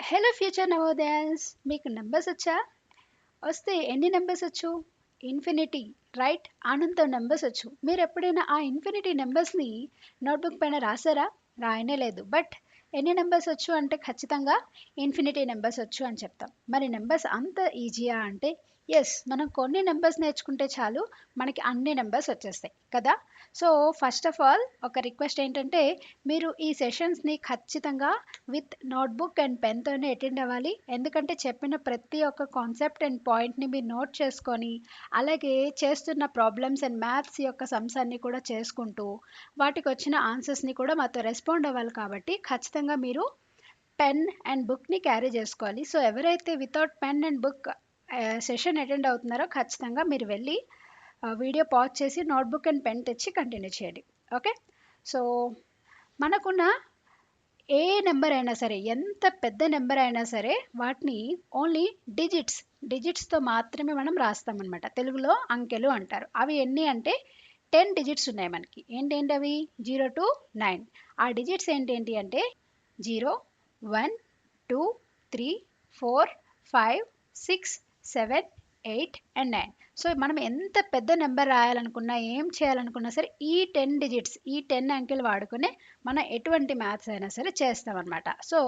Hello future నవోదయాస్, మీకు numbers వచ్చా? వస్తే ఎన్ని నెంబర్స్ వచ్చు? Infinity, right? అనంత నెంబర్స్ వచ్చు. మీరు ఎప్పుడైనా ఆ ఇన్ఫినిటీ నెంబర్స్ని నోట్బుక్ పైన రాసారా? రాయనే లేదు. బట్ ఎన్ని నెంబర్స్ వచ్చు అంటే ఖచ్చితంగా ఇన్ఫినిటీ నెంబర్స్ వచ్చు అని చెప్తాం. మరి నెంబర్స్ అంత ఈజీయా అంటే ఎస్, మనం కొన్ని నెంబర్స్ నేర్చుకుంటే చాలు మనకి అన్ని నెంబర్స్ వచ్చేస్తాయి కదా. సో ఫస్ట్ ఆఫ్ ఆల్ ఒక రిక్వెస్ట్ ఏంటంటే, మీరు ఈ సెషన్స్ని ఖచ్చితంగా విత్ నోట్బుక్ అండ్ పెన్తోనే అటెండ్ అవ్వాలి. ఎందుకంటే చెప్పిన ప్రతి ఒక్క కాన్సెప్ట్ అండ్ పాయింట్ని మీరు నోట్ చేసుకొని, అలాగే చేస్తున్న ప్రాబ్లమ్స్ అండ్ మ్యాథ్స్ యొక్క సమ్స్ అన్ని కూడా చేసుకుంటూ వాటికి వచ్చిన ఆన్సర్స్ని కూడా మాతో రెస్పాండ్ అవ్వాలి. కాబట్టి ఖచ్చితంగా మీరు పెన్ అండ్ బుక్ని క్యారీ చేసుకోవాలి. సో ఎవరైతే without pen and book session attend అవుతున్నారో ఖచ్చితంగా మీరు వెళ్ళి వీడియో పాజ్ చేసి నోట్బుక్ అండ్ పెన్ తెచ్చి కంటిన్యూ చేయండి. ఓకే. సో మనకున్న ఏ నెంబర్ అయినా సరే, ఎంత పెద్ద నెంబర్ అయినా సరే, వాటిని ఓన్లీ డిజిట్స్తో మాత్రమే మనం రాస్తామన్నమాట. తెలుగులో అంకెలు అంటారు. అవి ఎన్ని అంటే 10 డిజిట్స్ ఉన్నాయి మనకి. ఏంటేంటి అవి? 0 to 9. ఆ డిజిట్స్ ఏంటేంటి అంటే 0, 1, 2, 3, 4, 5, 6, 7, 8 అండ్ 9. సో మనం ఎంత పెద్ద నెంబర్ రాయాలనుకున్నా, ఏం చేయాలనుకున్నా సరే ఈ 10 డిజిట్స్, ఈ 10 అంకెలు వాడుకునే మనం ఎటువంటి మ్యాథ్స్ అయినా సరే చేస్తామన్నమాట. సో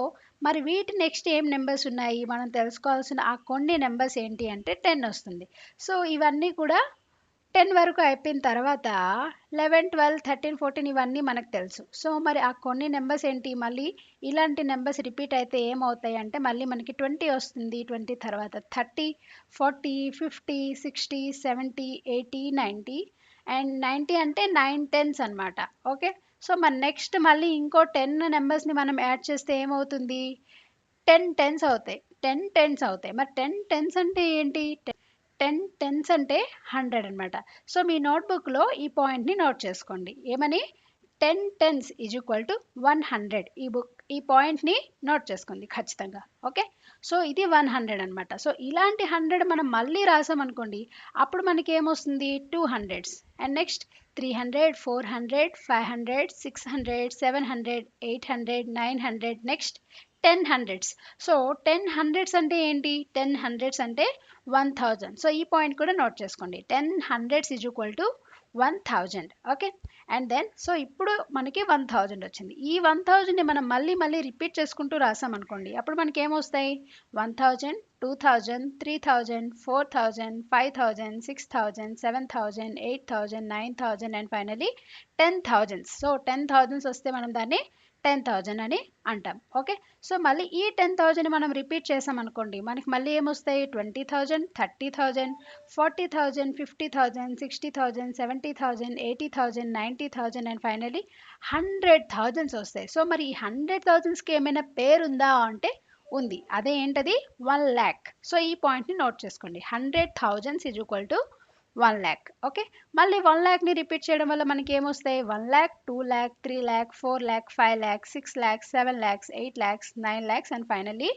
మరి వీటి నెక్స్ట్ ఏం నెంబర్స్ ఉన్నాయి మనం తెలుసుకోవాల్సిన ఆ కొన్ని నెంబర్స్ ఏంటి అంటే 10 వస్తుంది. సో ఇవన్నీ కూడా 10 వరకు అయిపోయిన తర్వాత 11, 12, 13, 14 ఇవన్నీ మనకు తెలుసు. సో మరి ఆ కొన్ని నెంబర్స్ ఏంటి, మళ్ళీ ఇలాంటి నెంబర్స్ రిపీట్ అయితే ఏమవుతాయి అంటే మళ్ళీ మనకి 20 వస్తుంది. 20 తర్వాత 30, 40, 50, 60, 70, 80, 90 అండ్ 90 అంటే 9 టెన్స్ అనమాట. ఓకే. సో మరి నెక్స్ట్ మళ్ళీ ఇంకో 10 నెంబర్స్ని మనం యాడ్ చేస్తే ఏమవుతుంది? 10 టెన్స్ అవుతాయి. 10 టెన్స్ అవుతాయి. మరి 10 టెన్స్ అంటే ఏంటి? 10 టెన్స్ అంటే 100 అనమాట. సో మీ నోట్బుక్లో ఈ పాయింట్ని నోట్ చేసుకోండి. ఏమని? 10 టెన్స్ ఈజ్ ఈక్వల్ టు 100. ఈ పాయింట్ని నోట్ చేసుకోండి ఖచ్చితంగా. ఓకే. సో ఇది 100 అనమాట. సో ఇలాంటి 100 మనం మళ్ళీ రాసామనుకోండి, అప్పుడు మనకి ఏమొస్తుంది? 200s and next 300, 400, 500, 600, 700, 800, 900, next 10 hundreds. So 10 hundreds అంటే ఏంటి? 10 హండ్రెడ్స్ అంటే 1000. సో ఈ పాయింట్ కూడా నోట్ చేసుకోండి. 10 hundreds is equal to 1000. Okay. And then so ఇప్పుడు మనకి 1000 వచ్చింది. ఈ 1000ని మనం మళ్ళీ మళ్ళీ రిపీట్ చేసుకుంటూ రాసామనుకోండి, అప్పుడు మనకి ఏమొస్తాయి? 1000, 2000, 3000, 4000, 5000, 6000, 7000, 8000, 9000 అండ్ ఫైనలీ 10,000. సో 10,000 వస్తే మనం దాన్ని 10,000 అని అంటాం. ఓకే. సో మళ్ళీ ఈ 10,000 మనం రిపీట్ చేసామనుకోండి, మనకి మళ్ళీ ఏమొస్తాయి? 20,000, 30,000, 40,000, 50,000, 60,000, 70,000, 80,000, 90,000 అండ్ ఫైనలీ 100,000 వస్తాయి. సో మరి ఈ 100,000కి ఏమైనా పేరుందా అంటే ఉంది. అదే ఏంటది? 1 lakh. సో ఈ పాయింట్ని నోట్ చేసుకోండి. 100,000 is equal to 1 lakh. Okay. మళ్ళీ 1 lakని రిపీట్ చేయడం వల్ల మనకి ఏమొస్తాయి? 1 lakh, 2 lakh, 3 lakh, 4 lakh, 5 lakh, 6 lakh, 7 lakhs, 8 lakhs, 9 lakhs and finally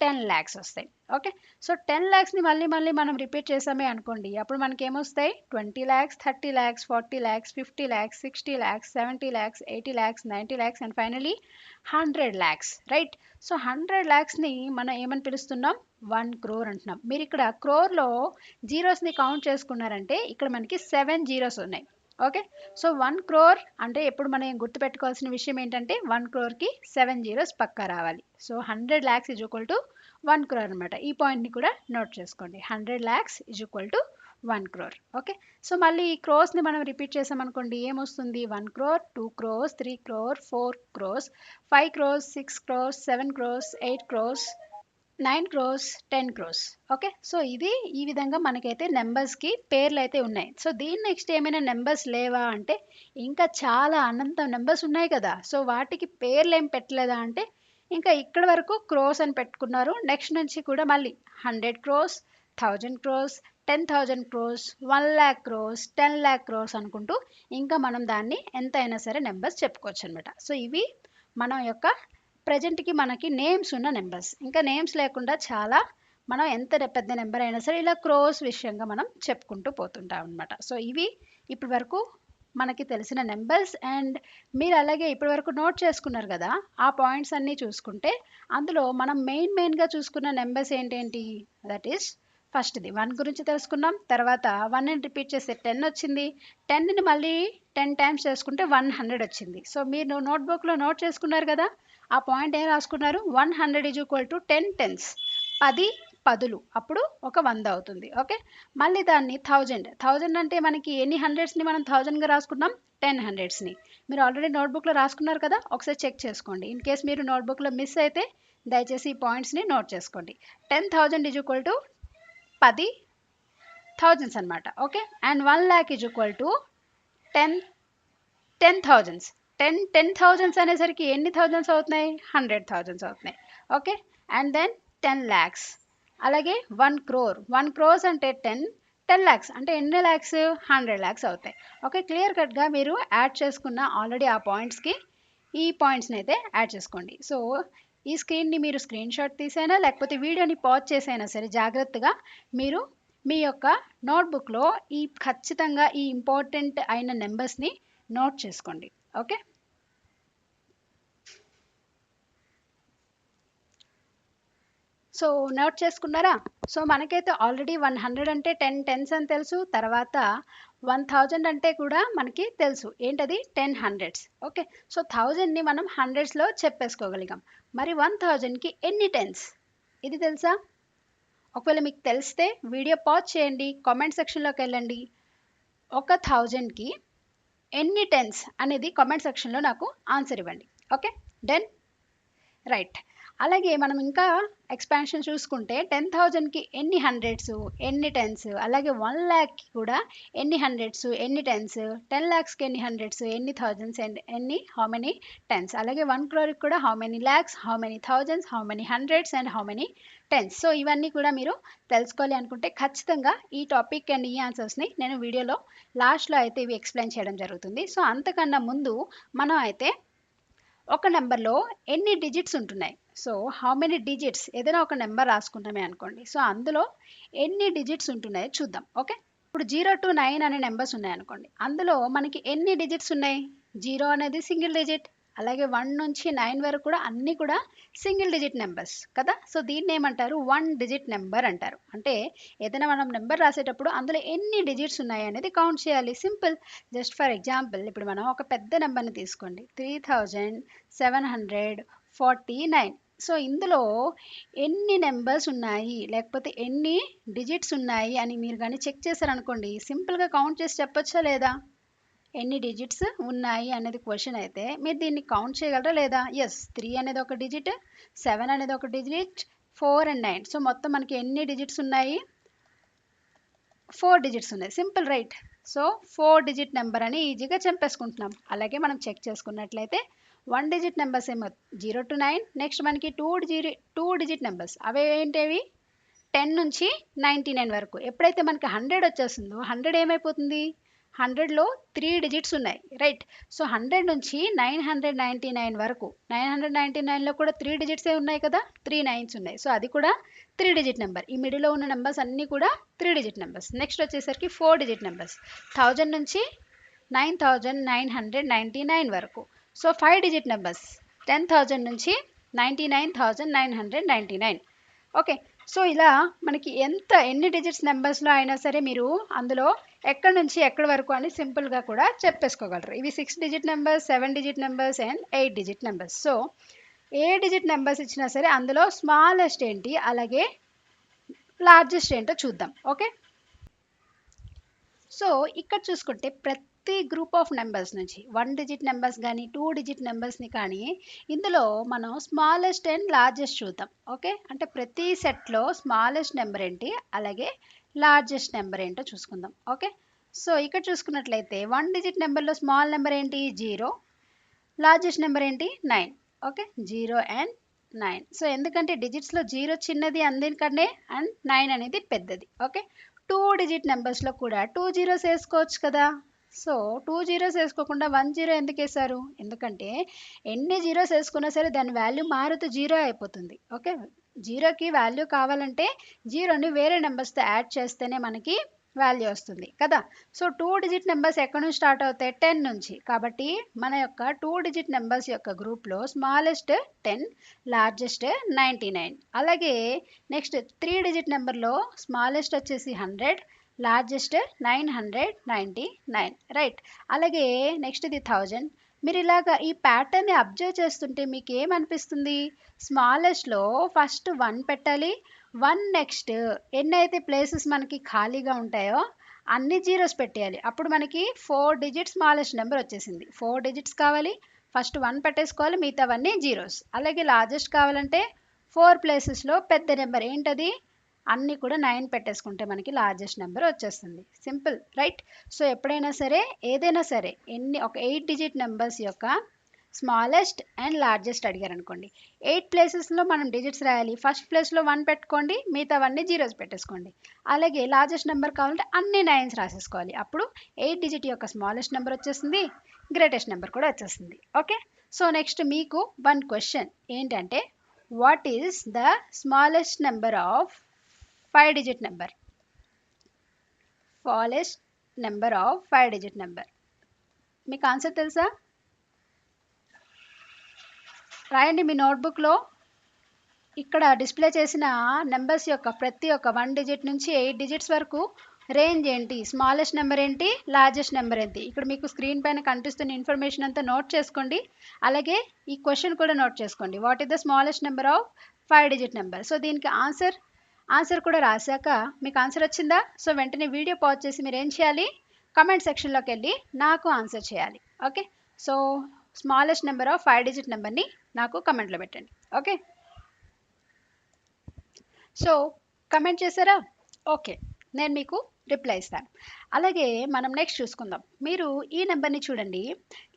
10 lakhs వస్తాయి. ఓకే. సో 10 lakhsని మళ్ళీ మళ్ళీ మనం రిపీట్ చేసామే అనుకోండి, అప్పుడు మనకి ఏమొస్తాయి? 20 lakhs, 30 lakhs, 40 lakhs, 50 lakhs, 60 lakhs, 70 lakhs, 80 lakhs, 90 lakhs and finally 100 lakhs. Right. So 100 lakhsని మనం ఏమని పిలుస్తున్నాం? 1 crore అంటున్నాం. మీరు ఇక్కడ క్రోర్లో జీరోస్ని కౌంట్ చేసుకున్నారంటే ఇక్కడ మనకి 7 జీరోస్ ఉన్నాయి. ఓకే. సో 1 crore అంటే ఎప్పుడు మనం గుర్తుపెట్టుకోవాల్సిన విషయం ఏంటంటే 1 crore కి 7 జీరోస్ పక్కా రావాలి. So 100 lakhs is equal to 1 crore అనమాట. ఈ పాయింట్ని కూడా నోట్ చేసుకోండి. 100 lakhs is equal to 1 crore. Okay. So మళ్ళీ ఈ క్రోస్ని మనం రిపీట్ చేసామనుకోండి, ఏమొస్తుంది? 1 crore, 2 crores, 3 crore, 4 crores, 5 crores, 6 crores, 7 crores, 8 crores, 9 crores, 10 crores. Okay. So ఇది ఈ విధంగా మనకైతే నెంబర్స్కి పేర్లు అయితే ఉన్నాయి. సో దీని నెక్స్ట్ ఏమైనా నెంబర్స్ లేవా అంటే ఇంకా చాలా అనంతం నెంబర్స్ ఉన్నాయి కదా. సో వాటికి పేర్లు ఏం పెట్టలేదా అంటే ఇంకా ఇక్కడ వరకు క్రోస్ అని పెట్టుకున్నారు. నెక్స్ట్ నుంచి కూడా మళ్ళీ 100 crores, 1000 crores, 10,000 crores, 1 lakh crores, 10 lakh crores అనుకుంటూ ఇంకా మనం దాన్ని ఎంత అయినా సరే నెంబర్స్ చెప్పుకోవచ్చు అనమాట. సో ఇవి మన యొక్క ప్రజెంట్కి మనకి నేమ్స్ ఉన్న నెంబర్స్. ఇంకా నేమ్స్ లేకుండా చాలా మనం ఎంత పెద్ద నెంబర్ అయినా సరే ఇలా క్రోస్ విషయంగా మనం చెప్పుకుంటూ పోతుంటాం అనమాట. సో ఇవి ఇప్పటి వరకు మనకి తెలిసిన నెంబర్స్ అండ్ మీరు అలాగే ఇప్పటివరకు నోట్ చేసుకున్నారు కదా, ఆ పాయింట్స్ అన్నీ చూసుకుంటే అందులో మనం మెయిన్గా చూసుకున్న నెంబర్స్ ఏంటేంటి, దట్ ఈస్ ఫస్ట్ది 1 గురించి తెలుసుకున్నాం. తర్వాత 1ని రిపీట్ చేస్తే 10 వచ్చింది. 10ని మళ్ళీ 10 టైమ్స్ చేసుకుంటే 100 వచ్చింది. సో మీరు నోట్బుక్లో నోట్ చేసుకున్నారు కదా, ఆ పాయింట్ ఏం రాసుకున్నారు, 100 ఈజ్ ఈక్వల్ టు 10 టెన్స్, 10 పదులు, అప్పుడు ఒక 100 అవుతుంది. ఓకే, మళ్ళీ దాన్ని 1000 అంటే మనకి ఎన్ని హండ్రెడ్స్ని మనం 1000గా రాసుకున్నాం, 10 హండ్రెడ్స్ని. మీరు ఆల్రెడీ నోట్బుక్లో రాసుకున్నారు కదా, ఒకసారి చెక్ చేసుకోండి. ఇన్ కేస్ మీరు నోట్బుక్లో మిస్ అయితే దయచేసి ఈ పాయింట్స్ని నోట్ చేసుకోండి. 10,000 ఈజ్ ఈక్వల్ టు 10 థౌజండ్స్ అనమాట. Okay, and 1 lakh is equal to 10 thousands. 10 thousands అనేసరికి ఎన్ని థౌజండ్స్ అవుతున్నాయి, 100 థౌజండ్స్ అవుతున్నాయి. Okay, and then 10 lakhs. అలాగే 1 crore. 1 crores అంటే 10 lakhs అంటే ఎన్ని ల్యాక్స్, 100 lakhs అవుతాయి. ఓకే, క్లియర్ కట్గా మీరు యాడ్ చేసుకున్న ఆల్రెడీ ఆ పాయింట్స్కి ఈ పాయింట్స్ని అయితే యాడ్ చేసుకోండి. సో ఈ స్క్రీన్ని మీరు స్క్రీన్ షాట్ తీసైనా లేకపోతే వీడియోని పాజ్ చేసైనా సరే జాగ్రత్తగా మీరు మీ యొక్క నోట్బుక్లో ఈ ఖచ్చితంగా ఈ ఇంపార్టెంట్ అయిన నెంబర్స్ని నోట్ చేసుకోండి. ఓకే, సో నోట్ చేసుకున్నారా? సో మనకైతే ఆల్రెడీ 100 అంటే 10 టెన్స్ అని తెలుసు. తర్వాత 1000 అంటే కూడా మనకి తెలుసు, ఏంటది 10 హండ్రెడ్స్. ఓకే, సో 1000ని మనం హండ్రెడ్స్లో చెప్పేసుకోగలిగాం. మరి 1000కి ఎన్ని టెన్స్, ఇది తెలుసా? ఒకవేళ మీకు తెలిస్తే వీడియో పాజ్ చేయండి, కామెంట్ సెక్షన్లోకి వెళ్ళండి. 1000కి ఎన్ని టెన్స్ అనేది కామెంట్ సెక్షన్లో నాకు ఆన్సర్ ఇవ్వండి. Okay, done, right. అలాగే మనం ఇంకా ఎక్స్పాన్షన్ చూసుకుంటే 10,000కి ఎన్ని హండ్రెడ్స్, ఎన్ని టెన్స్, అలాగే 1 lakhకి కూడా ఎన్ని హండ్రెడ్స్, ఎన్ని టెన్స్, 10 lakhsకి ఎన్ని హండ్రెడ్స్, ఎన్ని థౌజండ్స్ అండ్ ఎన్ని హౌ మెనీ టెన్స్, అలాగే 1 crore కూడా how many lakhs, how many thousands, how many hundreds and how many tens. So ఇవన్నీ కూడా మీరు తెలుసుకోవాలి అనుకుంటే ఖచ్చితంగా ఈ టాపిక్ అండ్ ఈ ఆన్సర్స్ని నేను వీడియోలో లాస్ట్లో అయితే ఇవి ఎక్స్ప్లెయిన్ చేయడం జరుగుతుంది. సో అంతకన్నా ముందు మనం అయితే ఒక నెంబర్లో ఎన్ని డిజిట్స్ ఉంటున్నాయి, సో హౌ మెనీ డిజిట్స్, ఏదైనా ఒక నెంబర్ రాసుకుంటామే అనుకోండి, సో అందులో ఎన్ని డిజిట్స్ ఉంటున్నాయో చూద్దాం. ఓకే, ఇప్పుడు 0 to 9 అనే నెంబర్స్ ఉన్నాయనుకోండి, అందులో మనకి ఎన్ని డిజిట్స్ ఉన్నాయి, 0 అనేది సింగిల్ డిజిట్, అలాగే 1 నుంచి 9 వరకు కూడా అన్నీ కూడా సింగిల్ డిజిట్ నెంబర్స్ కదా. సో దీన్ని ఏమంటారు, 1 డిజిట్ నెంబర్ అంటారు. అంటే ఏదైనా మనం నెంబర్ రాసేటప్పుడు అందులో ఎన్ని డిజిట్స్ ఉన్నాయి అనేది కౌంట్ చేయాలి, సింపుల్. జస్ట్ ఫర్ ఎగ్జాంపుల్ ఇప్పుడు మనం ఒక పెద్ద నెంబర్ని తీసుకోండి, 3749. సో ఇందులో ఎన్ని నెంబర్స్ ఉన్నాయి లేకపోతే ఎన్ని డిజిట్స్ ఉన్నాయి అని మీరు కానీ చెక్ చేశారనుకోండి, సింపుల్గా కౌంట్ చేసి చెప్పొచ్చా లేదా, ఎన్ని డిజిట్స్ ఉన్నాయి అనేది క్వశ్చన్ అయితే మీరు దీన్ని కౌంట్ చేయగలరా లేదా? ఎస్, 3 అనేది ఒక డిజిట్, 7 అనేది ఒక డిజిట్, 4 and 9. సో మొత్తం మనకి ఎన్ని డిజిట్స్ ఉన్నాయి, 4 డిజిట్స్ ఉన్నాయి, simple right. So 4 digit number అని ఈజీగా చెప్పేసుకుంటున్నాం. అలాగే మనం చెక్ చేసుకున్నట్లయితే 1 డిజిట్ నెంబర్స్ ఏమో 0 to 9, నెక్స్ట్ మనకి 2 డిజిట్ నెంబర్స్ అవి ఏంటివి 10 నుంచి 99 వరకు. ఎప్పుడైతే మనకి 100 వచ్చేస్తుందో 100 ఏమైపోతుంది, 100లో 3 డిజిట్స్ ఉన్నాయి రైట్. సో 100 నుంచి 999 వరకు, 999లో కూడా 3 డిజిట్సే ఉన్నాయి కదా, 3 9s ఉన్నాయి. సో అది కూడా 3 డిజిట్ నెంబర్. ఈ మిడిల్లో ఉన్న నెంబర్స్ అన్నీ కూడా 3 డిజిట్ నెంబర్స్. నెక్స్ట్ వచ్చేసరికి 4 డిజిట్ నెంబర్స్, 1000 నుంచి 9999 వరకు. సో 5 డిజిట్ నెంబర్స్, 10,000 నుంచి 99,999. ఓకే, సో ఇలా మనకి ఎన్ని డిజిట్స్ నెంబర్స్లో అయినా సరే మీరు అందులో ఎక్కడి నుంచి ఎక్కడి వరకు అని సింపుల్గా కూడా చెప్పేసుకోగలరు. ఇవి 6 digit numbers, 7 digit numbers and 8 digit numbers. So A digit numbers ఇచ్చినా సరే అందులో స్మాలెస్ట్ ఏంటి అలాగే లార్జెస్ట్ ఏంటో చూద్దాం. ఓకే, సో ఇక్కడ చూసుకుంటే ప్రతి గ్రూప్ ఆఫ్ నెంబర్స్ నుంచి 1 డిజిట్ నెంబర్స్ కానీ 2 డిజిట్ నెంబర్స్ని కానీ ఇందులో మనం స్మాలెస్ట్ అండ్ లార్జెస్ట్ చూద్దాం. ఓకే, అంటే ప్రతి సెట్లో స్మాలెస్ట్ నెంబర్ ఏంటి అలాగే లార్జెస్ట్ నెంబర్ ఏంటో చూసుకుందాం. ఓకే, సో ఇక్కడ చూసుకున్నట్లయితే 1 డిజిట్ నెంబర్లో స్మాల్ నెంబర్ ఏంటి 0, లార్జెస్ట్ నెంబర్ ఏంటి 9. Okay, 0 and 9. సో ఎందుకంటే డిజిట్స్లో 0 చిన్నది అందరికన్నా అండ్ 9 అనేది పెద్దది. ఓకే, 2 డిజిట్ నెంబర్స్లో కూడా 2 zeros వేసుకోవచ్చు కదా. సో 2 zeros వేసుకోకుండా 1 0 ఎందుకు వేశారు, ఎందుకంటే ఎన్ని జీరోస్ వేసుకున్నా సరే దాని వాల్యూ మారుతూ 0 అయిపోతుంది. ఓకే, 0కి వాల్యూ కావాలంటే 0ని వేరే నెంబర్స్తో యాడ్ చేస్తేనే మనకి వాల్యూ వస్తుంది కదా. సో 2 డిజిట్ నెంబర్స్ ఎక్కడి నుంచి స్టార్ట్ అవుతాయి? 10 నుంచి. కాబట్టి మన యొక్క 2 డిజిట్ నెంబర్స్ యొక్క గ్రూప్లో స్మాలెస్ట్ 10, లార్జెస్ట్ 99. అలాగే నెక్స్ట్ 3 డిజిట్ నెంబర్లో స్మాలెస్ట్ వచ్చేసి 100, లార్జెస్ట్ 999, రైట్. అలాగే నెక్స్ట్ ఇది 1000. మీరు ఇలాగా ఈ ప్యాటర్న్ని అబ్జర్వ్ చేస్తుంటే మీకు ఏమనిపిస్తుంది? స్మాలెస్ట్లో ఫస్ట్ 1 పెట్టాలి, 1 నెక్స్ట్ ఎన్నైతే ప్లేసెస్ మనకి ఖాళీగా ఉంటాయో అన్ని జీరోస్ పెట్టేయాలి. అప్పుడు మనకి 4 డిజిట్ స్మాలెస్ట్ నెంబర్ వచ్చేసింది. 4 డిజిట్స్ కావాలి, ఫస్ట్ 1 పెట్టేసుకోవాలి, మిగతావన్నీ జీరోస్. అలాగే లార్జెస్ట్ కావాలంటే 4 ప్లేసెస్లో పెద్ద నెంబర్ ఏంటది? అన్నీ కూడా 9 పెట్టేసుకుంటే మనకి లార్జెస్ట్ నెంబర్ వచ్చేస్తుంది. Simple, right. సో ఎప్పుడైనా సరే ఏదైనా సరే ఒక 8 డిజిట్ నెంబర్స్ యొక్క స్మాలెస్ట్ అండ్ లార్జెస్ట్ అడిగారు అనుకోండి, 8 ప్లేసెస్లో మనం డిజిట్స్ రాయాలి. ఫస్ట్ ప్లేస్లో 1 పెట్టుకోండి, మిగతావన్నీ జీరోస్ పెట్టేసుకోండి. అలాగే లార్జెస్ట్ నెంబర్ కావాలంటే అన్ని 9s రాసేసుకోవాలి. అప్పుడు 8 డిజిట్ యొక్క స్మాలెస్ట్ నెంబర్ వచ్చేసింది, గ్రేటెస్ట్ నెంబర్ కూడా వచ్చేసింది. ఓకే. సో నెక్స్ట్ మీకు 1 క్వశ్చన్ ఏంటంటే, what is the smallest number of 5 digit number? Smallest number of 5 digit number మీకు ఆన్సర్ తెలుసా? రాయండి మీ నోట్బుక్లో. ఇక్కడ డిస్ప్లే చేసిన నెంబర్స్ యొక్క ప్రతి ఒక్క 1 డిజిట్ నుంచి 8 డిజిట్స్ వరకు రేంజ్ ఏంటి, స్మాలెస్ట్ నెంబర్ ఏంటి, లార్జెస్ట్ నెంబర్ ఏంటి, ఇక్కడ మీకు స్క్రీన్ పైన కనిపిస్తున్న ఇన్ఫర్మేషన్ అంతా నోట్ చేసుకోండి. అలాగే ఈ క్వశ్చన్ కూడా నోట్ చేసుకోండి, what is the smallest number of 5 digit number. So దీనికి ఆన్సర్ కూడా రాశాక మీకు ఆన్సర్ వచ్చిందా? సో వెంటనే వీడియో పాజ్ చేసి మీరు ఏం చేయాలి? కమెంట్ సెక్షన్లోకి వెళ్ళి నాకు ఆన్సర్ చేయాలి. Okay. So smallest number of 5 digit నెంబర్ని నాకు కమెంట్లో పెట్టండి. ఓకే. సో కమెంట్ చేశారా? ఓకే, నేను మీకు రిప్లై ఇస్తాను. అలాగే మనం నెక్స్ట్ చూసుకుందాం. మీరు ఈ నెంబర్ని చూడండి,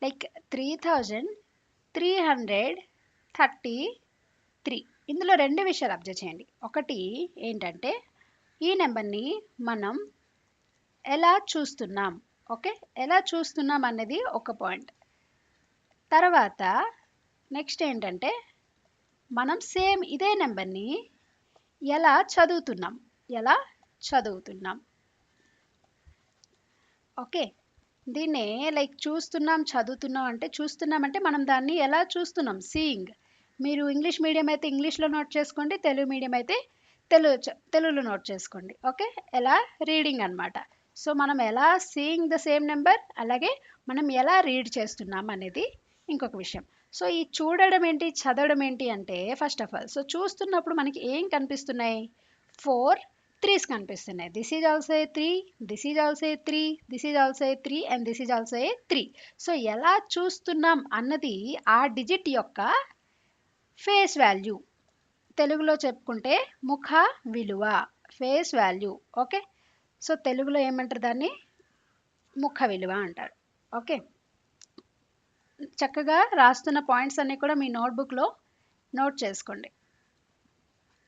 లైక్ 3333. ఇందులో 2 విషయాలు అబ్జర్వ్ చేయండి. ఒకటి ఏంటంటే ఈ నెంబర్ని మనం ఎలా చూస్తున్నాం, ఓకే, ఎలా చూస్తున్నాం అన్నది ఒక పాయింట్. తర్వాత నెక్స్ట్ ఏంటంటే మనం సేమ్ ఇదే నెంబర్ని ఎలా చదువుతున్నాం. ఓకే. దీన్నే లైక్ చదువుతున్నాం అంటే చూస్తున్నాం అంటే మనం దాన్ని ఎలా చూస్తున్నాం, సీయింగ్. మీరు ఇంగ్లీష్ మీడియం అయితే ఇంగ్లీష్లో నోట్ చేసుకోండి, తెలుగు మీడియం అయితే తెలుగులో నోట్ చేసుకోండి. ఓకే. ఎలా రీడింగ్ అనమాట. సో మనం ఎలా సీయింగ్ ద సేమ్ నెంబర్, అలాగే మనం ఎలా రీడ్ చేస్తున్నాం అనేది ఇంకొక విషయం. సో ఈ చూడడం ఏంటి, చదవడం ఏంటి అంటే ఫస్ట్ ఆఫ్ ఆల్ సో చూస్తున్నప్పుడు మనకి ఏం కనిపిస్తున్నాయి? 4 3s కనిపిస్తున్నాయి. This is also a 3, this is also a 3, this is also a 3 and this is also a 3. So ఎలా చూస్తున్నాం అన్నది ఆ డిజిట్ యొక్క ఫేస్ వాల్యూ. తెలుగులో చెప్పుకుంటే ముఖ విలువ, ఫేస్ వాల్యూ. ఓకే. సో తెలుగులో ఏమంటారు దాన్ని? ముఖ విలువ అంటారు. ఓకే. చక్కగా రాస్తున్న పాయింట్స్ అన్నీ కూడా మీ నోట్బుక్లో నోట్ చేసుకోండి,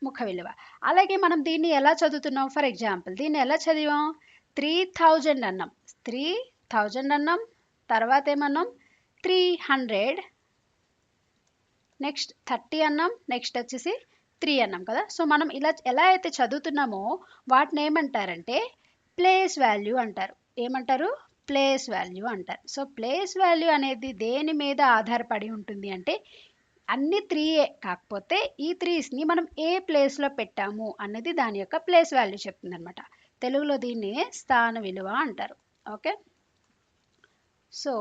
ముఖ విలువ. అలాగే మనం దీన్ని ఎలా చదువుతున్నాం? ఫర్ ఎగ్జాంపుల్ దీన్ని ఎలా చదివాం? 3000 అన్నాం, 3000 అన్నాం, తర్వాత ఏమన్నాం? 300, నెక్స్ట్ 30 అన్నాం, నెక్స్ట్ వచ్చేసి 3 అన్నాం కదా. సో మనం ఇలా ఎలా అయితే చదువుతున్నామో వాటిని ఏమంటారంటే ప్లేస్ వాల్యూ అంటారు. ఏమంటారు? ప్లేస్ వాల్యూ అంటారు. సో ప్లేస్ వాల్యూ అనేది దేని మీద ఆధారపడి ఉంటుంది అంటే అన్ని 3 కాకపోతే ఈ 3స్ని మనం ఏ ప్లేస్లో పెట్టాము అన్నది దాని యొక్క ప్లేస్ వాల్యూ చెప్తుంది అనమాట. తెలుగులో దీన్ని స్థాన విలువ అంటారు. ఓకే. సో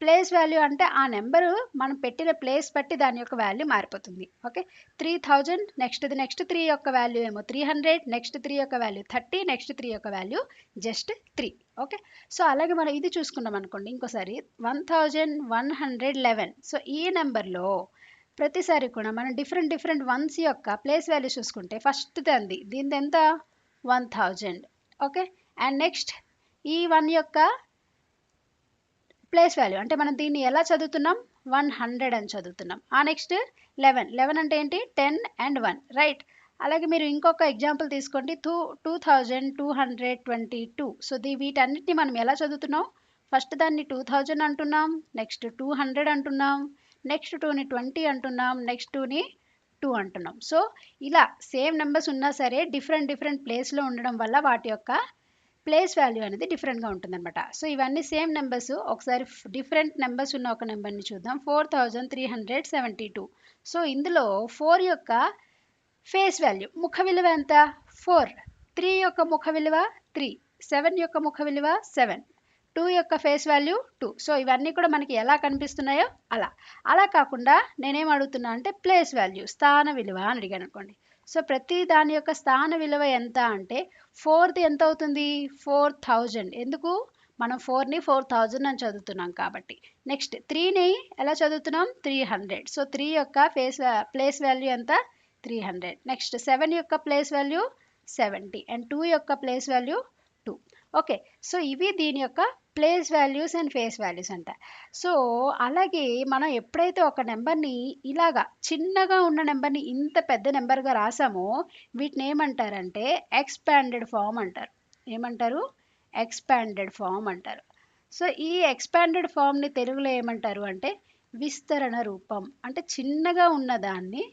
ప్లేస్ వాల్యూ అంటే ఆ నెంబరు మనం పెట్టిన ప్లేస్ బట్టి దాని యొక్క వాల్యూ మారిపోతుంది. ఓకే. 3000 నెక్స్ట్ 3 యొక్క వాల్యూ ఏమో 300, నెక్స్ట్ 3 యొక్క వాల్యూ 30, నెక్స్ట్ 3 యొక్క వాల్యూ జస్ట్ 3. ఓకే. సో అలాగే మనం ఇది చూసుకున్నాం అనుకోండి ఇంకోసారి 1111. సో ఈ నెంబర్లో ప్రతిసారి కూడా మనం డిఫరెంట్ వన్స్ యొక్క ప్లేస్ వాల్యూ చూసుకుంటే ఫస్ట్ దీనిది ఎంత? 1000. ఓకే. అండ్ నెక్స్ట్ ఈ 1 యొక్క ప్లేస్ వాల్యూ అంటే మనం దీన్ని ఎలా చదువుతున్నాం? 100 అని చదువుతున్నాం. ఆ నెక్స్ట్ 11 అంటే ఏంటి? 10 and 1, రైట్. అలాగే మీరు ఇంకొక ఎగ్జాంపుల్ తీసుకోండి, 2222. సో వీటన్నిటిని మనం ఎలా చదువుతున్నాం? ఫస్ట్ దాన్ని 2000 అంటున్నాం, నెక్స్ట్ 200 అంటున్నాం, నెక్స్ట్ 2ని 20 అంటున్నాం, నెక్స్ట్ 2ని 2 అంటున్నాం. సో ఇలా సేమ్ నెంబర్స్ ఉన్నా సరే డిఫరెంట్ ప్లేస్లో ఉండడం వల్ల వాటి యొక్క ప్లేస్ వాల్యూ అనేది డిఫరెంట్గా ఉంటుందన్నమాట. సో ఇవన్నీ సేమ్ నెంబర్స్. ఒకసారి డిఫరెంట్ నెంబర్స్ ఉన్న ఒక నెంబర్ని చూద్దాం. 4372. సో ఇందులో 4 యొక్క ఫేస్ వాల్యూ ముఖ విలువ ఎంత? 4. 3 యొక్క ముఖ విలువ 3. 7 యొక్క ముఖ విలువ 7. 2 యొక్క ఫేస్ వాల్యూ 2. సో ఇవన్నీ కూడా మనకి ఎలా కనిపిస్తున్నాయో అలా కాకుండా నేనేం అడుగుతున్నా అంటే ప్లేస్ వాల్యూ, స్థాన విలువ అని అడిగాను అనుకోండి. సో ప్రతి దాని యొక్క స్థాన విలువ ఎంత అంటే 4ది ఎంత అవుతుంది? 4000. ఎందుకు? మనం 4ని 4000 అని చదువుతున్నాం కాబట్టి. నెక్స్ట్ 3ని ఎలా చదువుతున్నాం? 300. సో 3 యొక్క ప్లేస్ వాల్యూ ఎంత? 300. నెక్స్ట్ 7 యొక్క ప్లేస్ వాల్యూ 70 అండ్ 2 యొక్క ప్లేస్ వాల్యూ 2. ఓకే, సో ఇవి దీని యొక్క place values and face values అంట. సో అలాగే మనం ఎప్పుడైతే ఒక నెంబర్ని ఇలాగా చిన్నగా ఉన్న నెంబర్ని ఇంత పెద్ద నెంబర్గా రాసామో వీటిని ఏమంటారంటే ఎక్స్పాండెడ్ ఫామ్ అంటారు. ఏమంటారు? ఎక్స్పాండెడ్ ఫామ్ అంటారు. సో ఈ ఎక్స్పాండెడ్ ఫామ్ని తెలుగులో ఏమంటారు అంటే విస్తరణ రూపం. అంటే చిన్నగా ఉన్నదాన్ని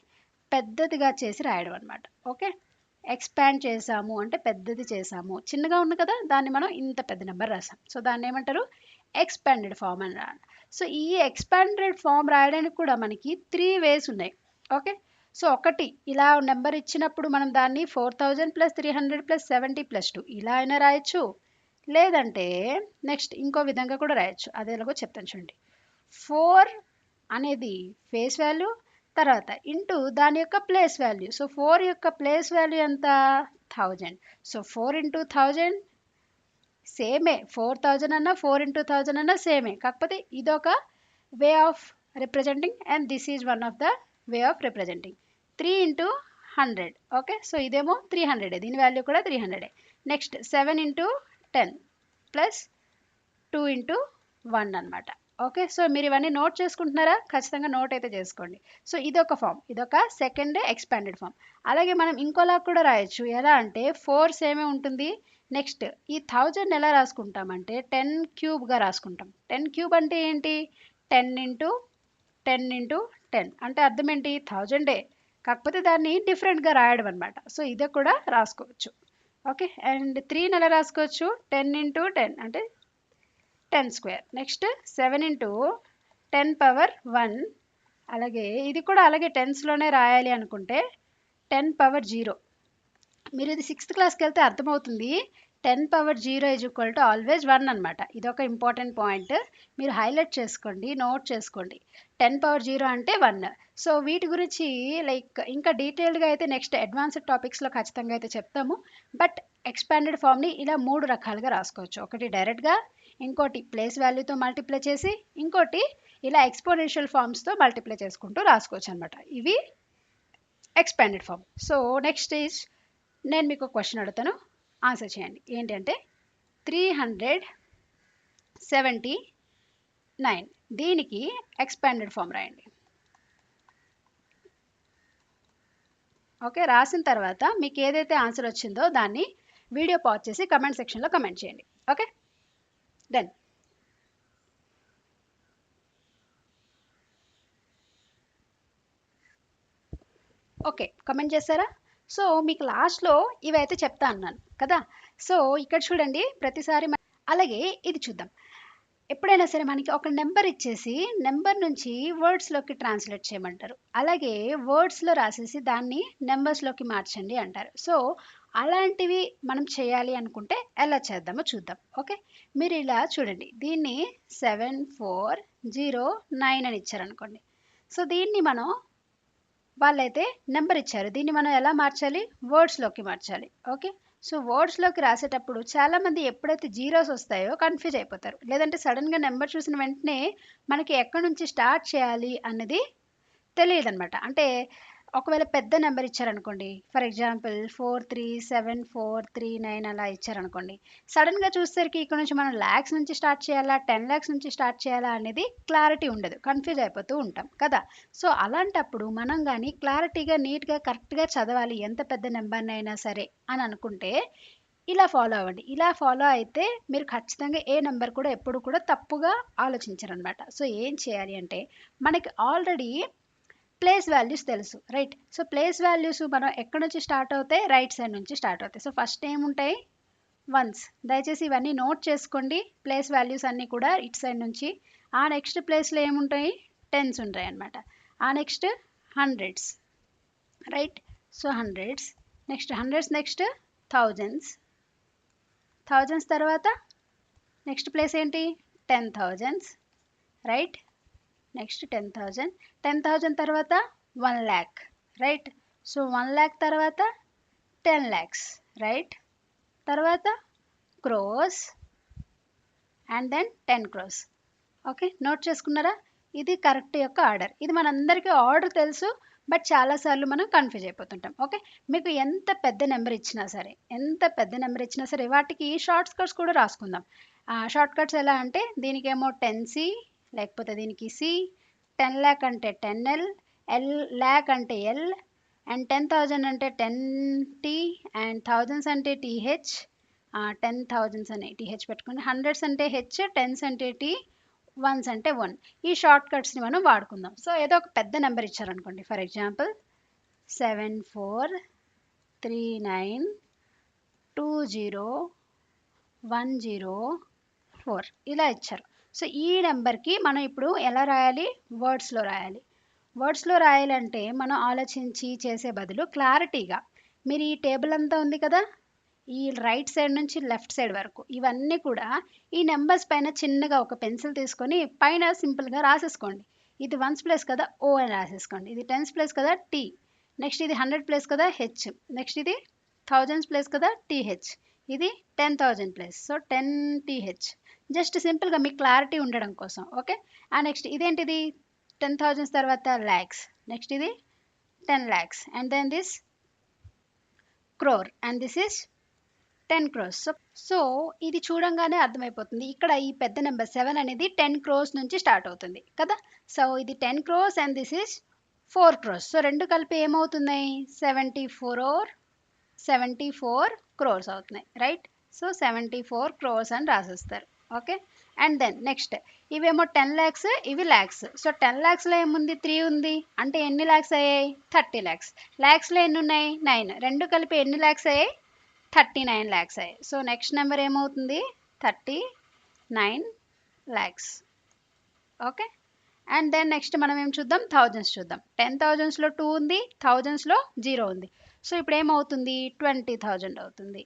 పెద్దదిగా చేసి రాయడం అనమాట. ఓకే, ఎక్స్పాండ్ చేసాము అంటే పెద్దది చేసాము. చిన్నగా ఉంది కదా, దాన్ని మనం ఇంత పెద్ద నెంబర్ రాసాం. సో దాన్ని ఏమంటారు? ఎక్స్పాండెడ్ ఫామ్ అని రాయాలి. సో ఈ ఎక్స్పాండెడ్ ఫామ్ రాయడానికి కూడా మనకి 3 వేస్ ఉన్నాయి. ఓకే, సో ఒకటి ఇలా నెంబర్ ఇచ్చినప్పుడు మనం దాన్ని 4000 + 300 + 70 + 2 ఇలా అయినా రాయొచ్చు. లేదంటే నెక్స్ట్ ఇంకో విధంగా కూడా రాయొచ్చు. అదేలాగో చెప్తాను చూడండి. 4 అనేది ఫేస్ వాల్యూ, తర్వాత ఇంటూ దాని యొక్క ప్లేస్ వాల్యూ. సో 4 యొక్క ప్లేస్ వాల్యూ ఎంత? 1000. సో 4 × 1000 సేమే. 4000 అన్నా 4 × 1000 అన్నా సేమే. కాకపోతే ఇదొక way of representing and this is one of the way of representing. 3 × 100. Okay, so ఇదేమో 300. దీని వాల్యూ కూడా 300. నెక్స్ట్ 7 × 10 ప్లస్ 2 × 1 అనమాట. ఓకే, సో మీరు ఇవన్నీ నోట్ చేసుకుంటున్నారా? ఖచ్చితంగా నోట్ అయితే చేసుకోండి. సో ఇదొక ఫామ్, ఇదొక సెకండ్ ఎక్స్పాండెడ్ ఫామ్. అలాగే మనం ఇంకోలా కూడా రాయొచ్చు. ఎలా అంటే 4 సేమే ఉంటుంది. నెక్స్ట్ ఈ 1000 ఎలా రాసుకుంటామంటే 10 క్యూబ్గా రాసుకుంటాం. 10 క్యూబ్ అంటే ఏంటి? 10 × 10 × 10 అంటే అర్థం ఏంటి? 1000. కాకపోతే దాన్ని డిఫరెంట్గా రాయడం అనమాట. సో ఇదే కూడా రాసుకోవచ్చు. ఓకే, అండ్ 3ని ఎలా రాసుకోవచ్చు? 10 × 10 అంటే 10². నెక్స్ట్ 7 × 10⁻1. అలాగే ఇది కూడా అలాగే టెన్స్లోనే రాయాలి అనుకుంటే 10⁻0. మీరు ఇది 6th క్లాస్కి వెళ్తే అర్థమవుతుంది. 10⁻0 = ఆల్వేస్ 1 అనమాట. ఇది ఒక ఇంపార్టెంట్ పాయింట్, మీరు హైలైట్ చేసుకోండి, నోట్ చేసుకోండి. 10⁻0 అంటే 1. సో వీటి గురించి లైక్ ఇంకా డీటెయిల్డ్గా అయితే నెక్స్ట్ అడ్వాన్స్డ్ టాపిక్స్లో ఖచ్చితంగా అయితే చెప్తాము. బట్ ఎక్స్పాండెడ్ ఫామ్ని ఇలా 3 రకాలుగా రాసుకోవచ్చు. ఒకటి డైరెక్ట్గా, ఇంకోటి ప్లేస్ వాల్యూతో మల్టిప్లై చేసి, ఇంకోటి ఇలా ఎక్స్పోనెన్షియల్ ఫామ్స్తో మల్టిప్లై చేసుకుంటూ రాసుకోవచ్చు అనమాట. ఇవి expanded form. So next is నేను మీకు క్వశ్చన్ అడుగుతాను, ఆన్సర్ చేయండి. ఏంటంటే 379. దీనికి ఎక్స్పాండెడ్ ఫామ్ రాయండి. ఓకే, రాసిన తర్వాత మీకు ఏదైతే ఆన్సర్ వచ్చిందో దాన్ని వీడియో పాజ్ చేసి కమెంట్ సెక్షన్లో కమెంట్ చేయండి. Okay, done. ఓకే, కమెంట్ చేస్తారా? సో మీకు లాస్ట్లో ఇవైతే చెప్తా అన్నాను కదా. సో ఇక్కడ చూడండి, ప్రతిసారి అలాగే ఇది చూద్దాం. ఎప్పుడైనా సరే మనకి ఒక నెంబర్ ఇచ్చేసి నెంబర్ నుంచి వర్డ్స్లోకి ట్రాన్స్లేట్ చేయమంటారు. అలాగే వర్డ్స్లో రాసేసి దాన్ని నెంబర్స్లోకి మార్చండి అంటారు. సో అలాంటివి మనం చేయాలి అనుకుంటే ఎలా చేద్దామో చూద్దాం. ఓకే, మీరు ఇలా చూడండి, దీన్ని 7409 అని ఇచ్చారనుకోండి. సో దీన్ని మనం వాళ్ళైతే నెంబర్ ఇచ్చారు, దీన్ని మనం ఎలా మార్చాలి? వర్డ్స్లోకి మార్చాలి. ఓకే, సో వర్డ్స్లోకి రాసేటప్పుడు చాలామంది ఎప్పుడైతే జీరోస్ వస్తాయో కన్ఫ్యూజ్ అయిపోతారు. లేదంటే సడన్గా నెంబర్ చూసిన వెంటనే మనకి ఎక్కడి నుంచి స్టార్ట్ చేయాలి అన్నది తెలియదు అనమాట. అంటే ఒకవేళ పెద్ద నెంబర్ ఇచ్చారనుకోండి, ఫర్ ఎగ్జాంపుల్ 437439 అలా ఇచ్చారనుకోండి, సడన్గా చూసేసరికి ఇక్కడ నుంచి మనం ల్యాక్స్ నుంచి స్టార్ట్ చేయాలా, 10 lakhs నుంచి స్టార్ట్ చేయాలా అనేది క్లారిటీ ఉండదు, కన్ఫ్యూజ్ అయిపోతూ ఉంటాం కదా. సో అలాంటప్పుడు మనం కానీ క్లారిటీగా నీట్గా కరెక్ట్గా చదవాలి ఎంత పెద్ద నెంబర్నైనా సరే అని అనుకుంటే ఇలా ఫాలో అవ్వండి. ఇలా ఫాలో అయితే మీరు ఖచ్చితంగా ఏ నెంబర్ కూడా ఎప్పుడు కూడా తప్పుగా ఆలోచించరనమాట. సో ఏం చేయాలి అంటే మనకి ఆల్రెడీ ప్లేస్ వాల్యూస్ తెలుసు, రైట్? సో ప్లేస్ వాల్యూస్ మనం ఎక్కడి నుంచి స్టార్ట్ అవుతాయి? రైట్ సైడ్ నుంచి స్టార్ట్ అవుతాయి. సో ఫస్ట్ ఏముంటాయి? వన్స్. దయచేసి ఇవన్నీ నోట్ చేసుకోండి. ప్లేస్ వాల్యూస్ అన్నీ కూడా ఇటు సైడ్ నుంచి. ఆ నెక్స్ట్ ప్లేస్లో ఏముంటాయి, టెన్స్ ఉంటాయి అన్నమాట. ఆ next hundreds, right. So hundreds, next hundreds, next thousands, thousands తర్వాత నెక్స్ట్ ప్లేస్ ఏంటి, 10,000s, రైట్. నెక్స్ట్ 10,000, 10,000 తర్వాత 1,00,000, రైట్. సో 1,00,000 తర్వాత 10 lakhs, రైట్. తర్వాత crores and then 10 crores. Okay, note చేసుకున్నారా? ఇది కరెక్ట్ యొక్క ఆర్డర్. ఇది మనందరికీ ఆర్డర్ తెలుసు, బట్ చాలాసార్లు మనం కన్ఫ్యూజ్ అయిపోతుంటాం. ఓకే, మీకు ఎంత పెద్ద నెంబర్ ఇచ్చినా సరే వాటికి షార్ట్ కట్స్ కూడా రాసుకుందాం. షార్ట్ కట్స్ ఎలా అంటే దీనికేమో 10C, లేకపోతే దీనికి C, 10 lakh అంటే 10L, lakh అంటే L, అండ్ 10,000 అంటే 10T, అండ్ థౌజండ్స్ అంటే TH. 10,000s అని TH పెట్టుకోండి. హండ్రెడ్స్ అంటే H, టెన్స్ అంటే T, వన్స్ అంటే 1. ఈ షార్ట్ కట్స్ని మనం వాడుకుందాం. సో ఏదో ఒక పెద్ద నెంబర్ ఇచ్చారనుకోండి, ఫర్ ఎగ్జాంపుల్ 7439201004 ఇలా ఇచ్చారు. సో ఈ నెంబర్కి మనం ఇప్పుడు ఎలా రాయాలి, వర్డ్స్లో రాయాలి. వర్డ్స్లో రాయాలంటే మనం ఆలోచించి చేసే బదులు క్లారిటీగా, మీరు ఈ టేబుల్ అంతా ఉంది కదా, ఈ రైట్ సైడ్ నుంచి లెఫ్ట్ సైడ్ వరకు ఇవన్నీ కూడా ఈ నెంబర్స్ పైన చిన్నగా ఒక పెన్సిల్ తీసుకొని పైన సింపుల్గా రాసేసుకోండి. ఇది వన్స్ ప్లేస్ కదా, O అని రాసేసుకోండి. ఇది టెన్స్ ప్లేస్ కదా, T. నెక్స్ట్ ఇది 100 ప్లేస్ కదా, H. నెక్స్ట్ ఇది థౌజండ్స్ ప్లేస్ కదా, TH. ఇది 10,000 ప్లేస్, సో 10TH. జస్ట్ సింపుల్గా మీకు క్లారిటీ ఉండడం కోసం. ఓకే, నెక్స్ట్ ఇదేంటిది 10,000 తర్వాత ల్యాక్స్, నెక్స్ట్ ఇది 10 lakhs, and then this crore, and this is 10 crores. So ఇది చూడంగానే అర్థమైపోతుంది, ఇక్కడ ఈ పెద్ద నెంబర్ 7 అనేది 10 crores నుంచి స్టార్ట్ అవుతుంది కదా. సో ఇది 10 crores and this is 4 crores. So రెండు కలిపి ఏమవుతున్నాయి, 74 crores అవుతున్నాయి, రైట్. సో 74 crores అని రాసేస్తారు. ఓకే, అండ్ దెన్ నెక్స్ట్ ఇవేమో 10 lakhs, ఇవి ల్యాక్స్. సో 10 lakhsలో ఏముంది, 3 ఉంది, అంటే ఎన్ని ల్యాక్స్ అయ్యాయి, 30 lakhs. ల్యాక్స్లో ఎన్ని ఉన్నాయి, 9. రెండు కలిపి ఎన్ని ల్యాక్స్ అయ్యాయి, 39 lakhs అయ్యాయి. సో నెక్స్ట్ నెంబర్ ఏమవుతుంది, 39 lakhs. Okay, and then next మనం ఏం చూద్దాం, థౌజండ్స్ చూద్దాం. 10,000sలో 2 ఉంది, థౌజండ్స్లో 0 ఉంది. సో ఇప్పుడు ఏమవుతుంది, 20,000 అవుతుంది.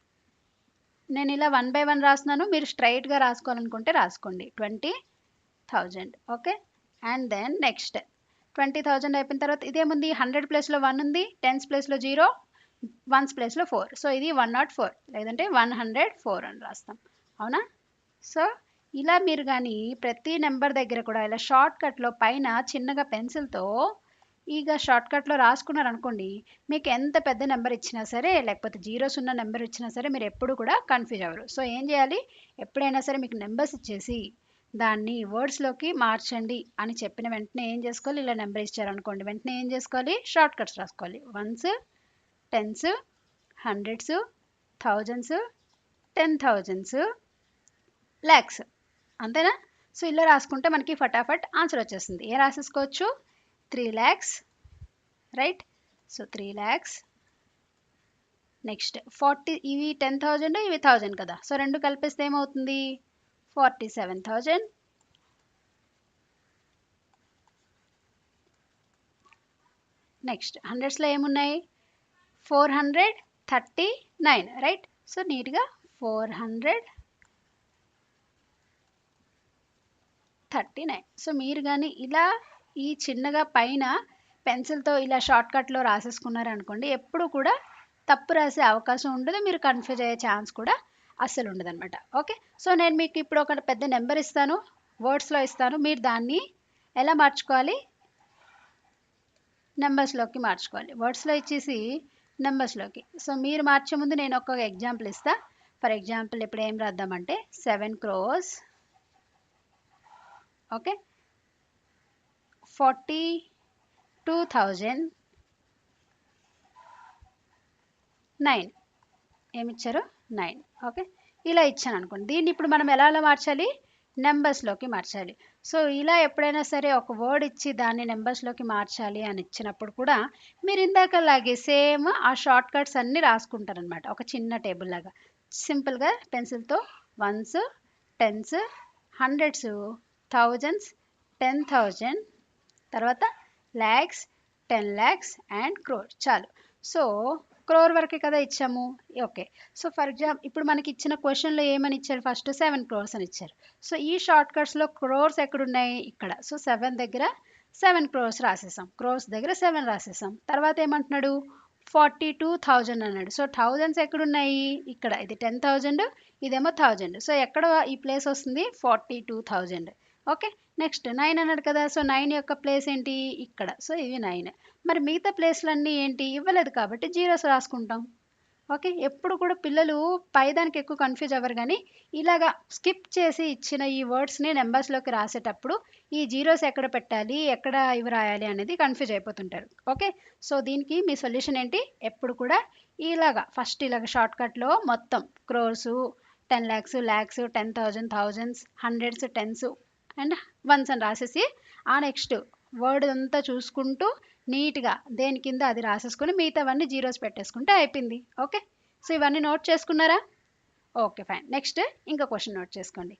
నేను ఇలా 1 by 1 రాస్తున్నాను, మీరు స్ట్రైట్గా రాసుకోవాలనుకుంటే రాసుకోండి, 20,000. ఓకే, అండ్ దెన్ నెక్స్ట్ 20,000 అయిపోయిన తర్వాత ఇదేముంది, 100 ప్లేస్లో 1 ఉంది, టెన్స్ ప్లేస్లో 0, వన్స్ ప్లేస్లో 4. సో ఇది 104, లేదంటే 104 అని రాస్తాం, అవునా. సో ఇలా మీరు కానీ ప్రతి నెంబర్ దగ్గర కూడా ఇలా షార్ట్ కట్లో పైన చిన్నగా పెన్సిల్తో ఇక షార్ట్ కట్లో రాసుకున్నారు అనుకోండి, మీకు ఎంత పెద్ద నెంబర్ ఇచ్చినా సరే, లేకపోతే జీరోస్ ఉన్న నెంబర్ ఇచ్చినా సరే మీరు ఎప్పుడు కూడా కన్ఫ్యూజ్ అవ్వరు. సో ఏం చేయాలి, ఎప్పుడైనా సరే మీకు నెంబర్స్ ఇచ్చేసి దాన్ని వర్డ్స్లోకి మార్చండి అని చెప్పిన వెంటనే ఏం చేసుకోవాలి, ఇలా నెంబర్ ఇచ్చారనుకోండి, వెంటనే ఏం చేసుకోవాలి, షార్ట్ కట్స్ రాసుకోవాలి. Ones, tens, hundreds, thousands, 10,000s, lakhs, అంతేనా. సో ఇలా రాసుకుంటే మనకి ఫటాఫట్ ఆన్సర్ వచ్చేస్తుంది. ఏ రాసేసుకోవచ్చు, 3 lakhs, right. So 3 lakhs. Next 40, ఇవి 10,000, ఇవి 1,000 కదా, సో రెండు కలిపేస్తే ఏమవుతుంది, 47,000. నెక్స్ట్ హండ్రెడ్స్లో ఏమున్నాయి, 439, రైట్. సో నీట్గా 439. సో మీరు కానీ ఇలా ఈ చిన్నగా పైన పెన్సిల్తో ఇలా షార్ట్ కట్లో రాసేసుకున్నారు అనుకోండి, ఎప్పుడు కూడా తప్పు రాసే అవకాశం ఉండదు, మీరు కన్ఫ్యూజ్ అయ్యే ఛాన్స్ కూడా అస్సలు ఉండదు అనమాట. ఓకే, సో నేను మీకు ఇప్పుడు ఒక పెద్ద నెంబర్ ఇస్తాను, వర్డ్స్లో ఇస్తాను, మీరు దాన్ని ఎలా మార్చుకోవాలి, నెంబర్స్లోకి మార్చుకోవాలి. వర్డ్స్లో ఇచ్చేసి నెంబర్స్లోకి. సో మీరు మార్చే ముందు నేను ఒక ఎగ్జాంపుల్ ఇస్తా. ఫర్ ఎగ్జాంపుల్ ఇప్పుడు ఏం రాద్దామంటే 7 crores, ఓకే, 42,009. ఏమిచ్చారు, 9. ఓకే, ఇలా ఇచ్చాను అనుకోండి. దీన్ని ఇప్పుడు మనం ఎలా మార్చాలి, నెంబర్స్లోకి మార్చాలి. సో ఇలా ఎప్పుడైనా సరే ఒక వర్డ్ ఇచ్చి దాన్ని నెంబర్స్లోకి మార్చాలి అని ఇచ్చినప్పుడు కూడా మీరు ఇందాకలాగే సేమ్ ఆ షార్ట్ కట్స్ అన్నీ రాసుకుంటారనమాట, ఒక చిన్న టేబుల్ లాగా. సింపుల్గా పెన్సిల్తో వన్స్, టెన్స్, హండ్రెడ్స్, థౌజండ్స్, 10,000, తర్వాత ల్యాక్స్, 10 lakhs అండ్ క్రోర్. చాలు. సో క్రోర్ వరకే కదా ఇచ్చాము. ఓకే. సో ఫర్ ఎగ్జాంపుల్ ఇప్పుడు మనకి ఇచ్చిన క్వశ్చన్లో ఏమని ఇచ్చారు, ఫస్ట్ 7 crores అని ఇచ్చారు. సో ఈ షార్ట్ కట్స్లో క్రోర్స్ ఎక్కడున్నాయి, ఇక్కడ. సో 7 దగ్గర 7 crores రాసేసాం, క్రోర్స్ దగ్గర 7 రాసేసాం. తర్వాత ఏమంటున్నాడు, 42,000 అన్నాడు. సో థౌజండ్స్ ఎక్కడున్నాయి, ఇక్కడ. ఇది 10,000, ఇదేమో 1000. సో ఎక్కడ ఈ ప్లేస్ వస్తుంది, 42,000. ఓకే. నెక్స్ట్ 9 అన్నాడు కదా. సో 9 యొక్క ప్లేస్ ఏంటి, ఇక్కడ. సో ఇవి 9. మరి మిగతా ప్లేస్లన్నీ ఏంటి, ఇవ్వలేదు కాబట్టి జీరోస్ రాసుకుంటాం. ఓకే. ఎప్పుడు కూడా పిల్లలు పైదానికి ఎక్కువ కన్ఫ్యూజ్ అవ్వరు, కానీ ఇలాగా స్కిప్ చేసి ఇచ్చిన ఈ వర్డ్స్ని నెంబర్స్లోకి రాసేటప్పుడు ఈ జీరోస్ ఎక్కడ పెట్టాలి, ఎక్కడ ఇవి రాయాలి అనేది కన్ఫ్యూజ్ అయిపోతుంటారు. ఓకే. సో దీనికి మీ సొల్యూషన్ ఏంటి, ఎప్పుడు కూడా ఇలాగా ఫస్ట్ ఇలాగ షార్ట్కట్లో మొత్తం crores, 10 lakhs, lakhs, 10,000, thousands, hundreds, tens and ones అని రాసేసి ఆ నెక్స్ట్ వర్డ్ అంతా చూసుకుంటూ నీట్గా దేని కింద అది రాసేసుకొని మిగతావన్నీ జీరోస్ పెట్టేసుకుంటే అయిపోయింది. ఓకే. సో ఇవన్నీ నోట్ చేసుకున్నారా? Okay fine. నెక్స్ట్ ఇంకా క్వశ్చన్ నోట్ చేసుకోండి,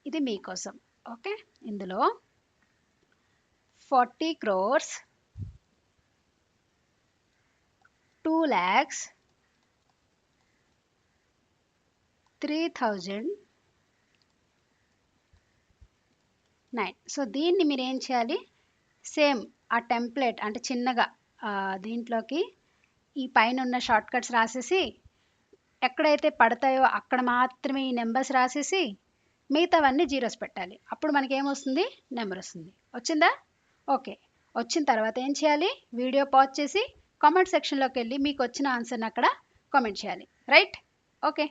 ఇది మీకోసం. ఓకే. ఇందులో 40 crores, 2 lakhs, 3,009. సో దీన్ని మీరు ఏం చేయాలి, సేమ్ ఆ టెంప్లెట్ అంటే చిన్నగా దీంట్లోకి ఈ పైన ఉన్న షార్ట్ కట్స్ రాసేసి ఎక్కడైతే పడతాయో అక్కడ మాత్రమే ఈ నెంబర్స్ రాసేసి మిగతావన్నీ జీరోస్ పెట్టాలి. అప్పుడు మనకి ఏమొస్తుంది, నెంబర్ వస్తుంది. వచ్చిందా? ఓకే. వచ్చిన తర్వాత ఏం చేయాలి, వీడియో పాజ్ చేసి కామెంట్ సెక్షన్లోకి వెళ్ళి మీకు వచ్చిన ఆన్సర్ని అక్కడ కామెంట్ చేయాలి. రైట్? ఓకే.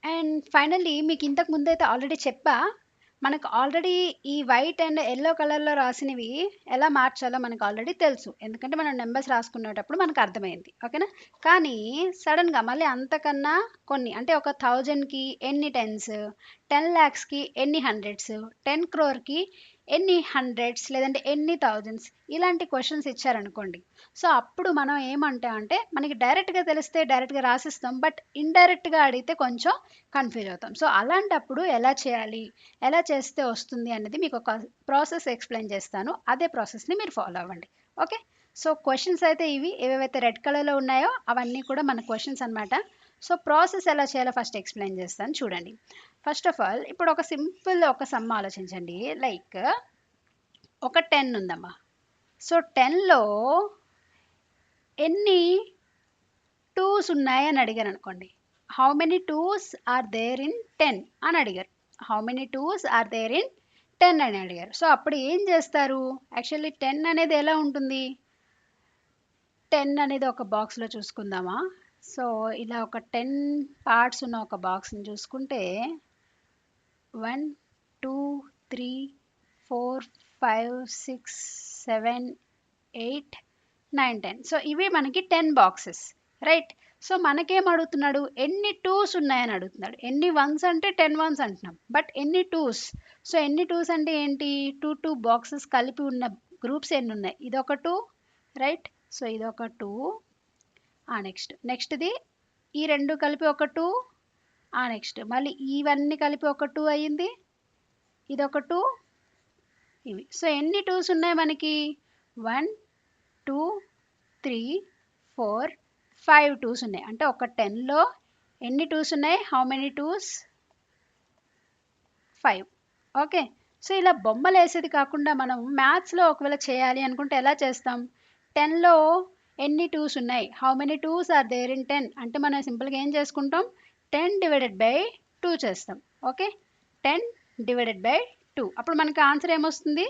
అండ్ ఫైనల్లీ మీకు ఇంతకు ముందైతే ఆల్రెడీ చెప్పా, మనకు ఆల్రెడీ ఈ వైట్ అండ్ ఎల్లో కలర్లో రాసినవి ఎలా మార్చాలో మనకు ఆల్రెడీ తెలుసు, ఎందుకంటే మనం నెంబర్స్ రాసుకునేటప్పుడు మనకు అర్థమైంది. ఓకేనా? కానీ సడన్గా మళ్ళీ అంతకన్నా కొన్ని, అంటే ఒక 1000కి ఎన్ని టెన్స్, 10 lakhsకి ఎన్ని హండ్రెడ్స్, 10 crore ఎన్ని హండ్రెడ్స్, లేదంటే ఎన్ని థౌజండ్స్, ఇలాంటి క్వశ్చన్స్ ఇచ్చారనుకోండి. సో అప్పుడు మనం ఏమంటామంటే మనకి డైరెక్ట్గా తెలిస్తే డైరెక్ట్గా రాసిస్తాం, బట్ ఇండైరెక్ట్గా అడిగితే కొంచెం కన్ఫ్యూజ్ అవుతాం. సో అలాంటప్పుడు ఎలా చేయాలి, ఎలా చేస్తే వస్తుంది అనేది మీకు ఒక ప్రాసెస్ ఎక్స్ప్లెయిన్ చేస్తాను, అదే ప్రాసెస్ని మీరు ఫాలో అవ్వండి. ఓకే. సో క్వశ్చన్స్ అయితే ఇవి ఏవేవైతే రెడ్ కలర్లో ఉన్నాయో అవన్నీ కూడా మన క్వశ్చన్స్ అనమాట. సో ప్రాసెస్ ఎలా చేయాలో ఫస్ట్ ఎక్స్ప్లెయిన్ చేస్తాను, చూడండి. ఫస్ట్ ఆఫ్ ఆల్ ఇప్పుడు ఒక సింపుల్ ఒక సమ్ ఆలోచించండి. లైక్ ఒక 10 ఉందమ్మా. సో 10లో ఎన్ని 2s ఉన్నాయని అడిగారు అనుకోండి. How many 2s are there in 10 అని అడిగారు. How many 2s are there in 10 అని అడిగారు. సో అప్పుడు ఏం చేస్తారు, యాక్చువల్లీ 10 అనేది ఎలా ఉంటుంది, 10 అనేది ఒక బాక్స్లో చూసుకుందామా. సో ఇలా ఒక 10 పార్ట్స్ ఉన్న ఒక బాక్స్ని చూసుకుంటే 1 2 3 4 5 6 7 8 9 10. సో ఇవి మనకి 10 బాక్సెస్. రైట్? సో మనకేం అడుగుతున్నాడు, ఎన్ని 2s ఉన్నాయని అడుగుతున్నాడు. ఎన్ని 1s అంటే 10 1s అంటున్నాం, బట్ ఎన్ని 2s. సో ఎన్ని 2s అంటే ఏంటి, 2 బాక్సెస్ కలిపి ఉన్న గ్రూప్స్ ఎన్ని ఉన్నాయి, ఇదొక 2. రైట్? సో ఇదొక 2. నెక్స్ట్ది ఈ రెండు కలిపి ఒక 2. నెక్స్ట్ మళ్ళీ ఇవన్నీ కలిపి ఒక 2 అయ్యింది, ఇదొక 2, ఇవి. సో ఎన్ని 2s ఉన్నాయి మనకి, 1 2 3 4 5 2s ఉన్నాయి. అంటే ఒక 10లో ఎన్ని 2s ఉన్నాయి, how many 2s, 5. Okay. So ఇలా బొమ్మలు వేసేది కాకుండా మనం మ్యాథ్స్లో ఒకవేళ చేయాలి అనుకుంటే ఎలా చేస్తాం, 10లో ఎన్ని 2s ఉన్నాయి, how many 2s are there in 10 అంటే మనం సింపుల్గా ఏం చేసుకుంటాం, 10 divided by 2 చేస్తాం. ఓకే. 10 divided by 2, అప్పుడు మనకి ఆన్సర్ ఏమొస్తుంది,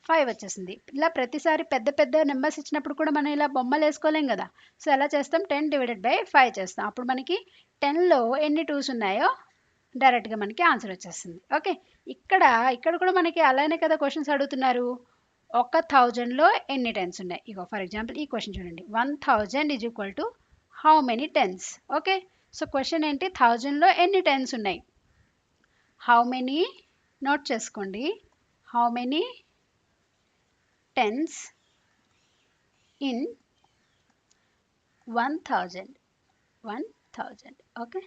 5 వచ్చేసింది. ఇలా ప్రతిసారి పెద్ద పెద్ద నెంబర్స్ ఇచ్చినప్పుడు కూడా మనం ఇలా బొమ్మలు వేసుకోలేం కదా. సో ఎలా చేస్తాం, 10 divided by 5 చేస్తాం. అప్పుడు మనకి 10లో ఎన్ని 2s ఉన్నాయో డైరెక్ట్గా మనకి ఆన్సర్ వచ్చేస్తుంది. ఓకే. ఇక్కడ కూడా మనకి అలానే కదా క్వశ్చన్స్ అడుగుతున్నారు. ఒక 1000లో ఎన్ని టెన్స్ ఉన్నాయి. ఇగో ఫర్ ఎగ్జాంపుల్ ఈ క్వశ్చన్ చూడండి, 1000 is equal to how many tens. Okay. So question ఏంటి, 1000లో ఎన్ని టెన్స్ ఉన్నాయి, హౌ మెనీ నోట్ చేసుకోండి. How many tens in 1000. Okay.